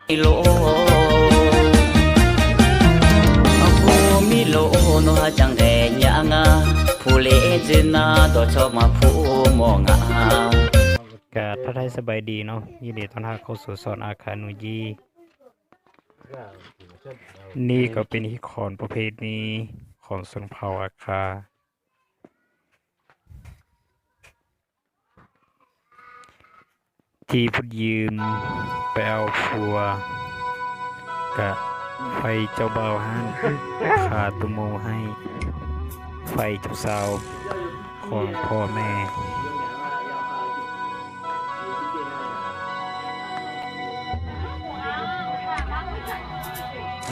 มิโลผู้มิโลโนฮาจังแดญางาผู้เลจินาตัวชอบมาผู้มองงากาถ้าได้สบายดีเนาะยินดีต้อนรับเข้าสู่สอนอาคานุยีนี่ก็เป็นฮิคอนประเภทนี้ของชนเผ่าอาคาที่พุดยืมไปเอาผัวกะไฟเจ้าบ่าวฮั่นขาตุโมให้ไฟเจ้าสาวของพ่อแม่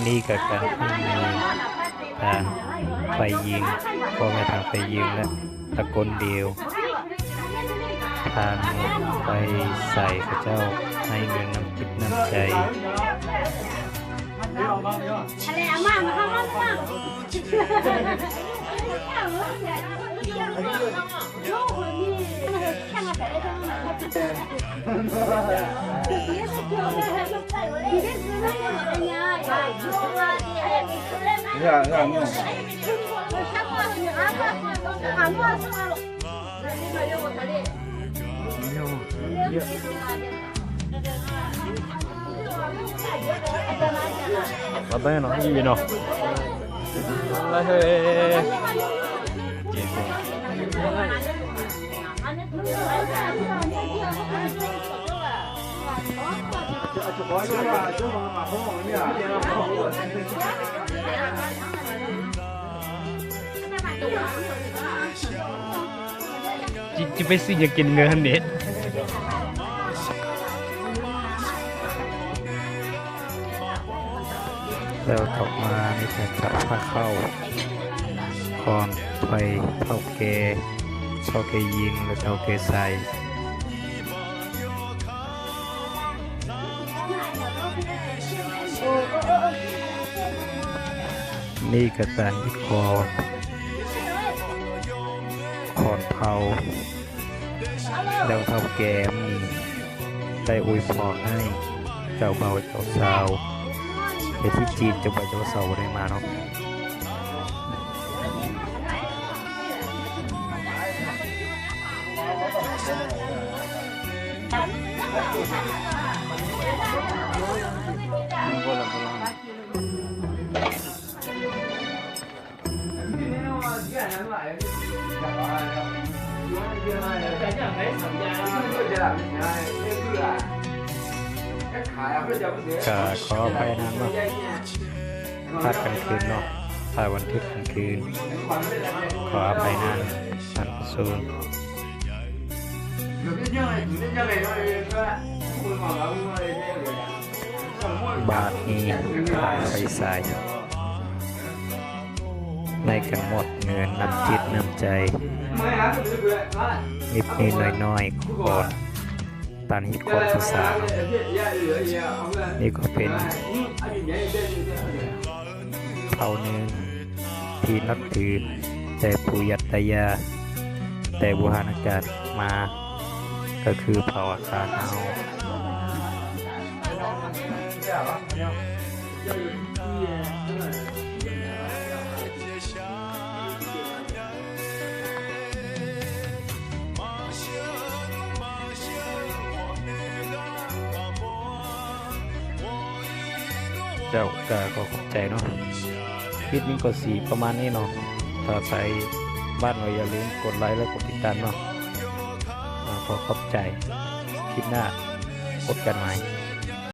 นี่ก็การให้มีทางไฟยิงพ่อแม่ทางไฟยิงและตะกนเดียวทางไปใส่พระเจ้าให้เงินน้ำจิตน้ำใจMatanya no, iya no. Lah gitu. Chị phải xin giật kinh người hơn đấy.แล้วต่อมาในแต่จับผ้าเข้าคอนไฟเท่าเกยิงและเท่าเกใส่นี่กระตันที่คอนเผาแล้วเท่าแกมีได้อวยพรให้เจ้าเบาเจ้าสาวแต่ที่จีนจะไปเจ้าสาวได้มาเนาะก็ขออภัยนะเนาะพลาดกันคืนเนาะพลาดวันทึกกันคืนขออภัยนะท่านผู้ชมบาทนี้ไปใส่ในกันหมดเงินนำจิตนำใจนิดน้อยๆก่อนตานฮิตของภาษานี่ก็เป็นเผ่าหนึ่งที่นับถือแต่ปู่ย่าตายายแต่บูรณาการมาก็คือเผ่าอาคาเอาเจ้าก็ขอบใจเนาะคลิปนี้ก็สีประมาณนี้เนาะถ้าใครบ้านเราอย่าลืมกดไลค์และกดติดตามเนาะขอขอบใจคลิปหน้าพบกันใหม่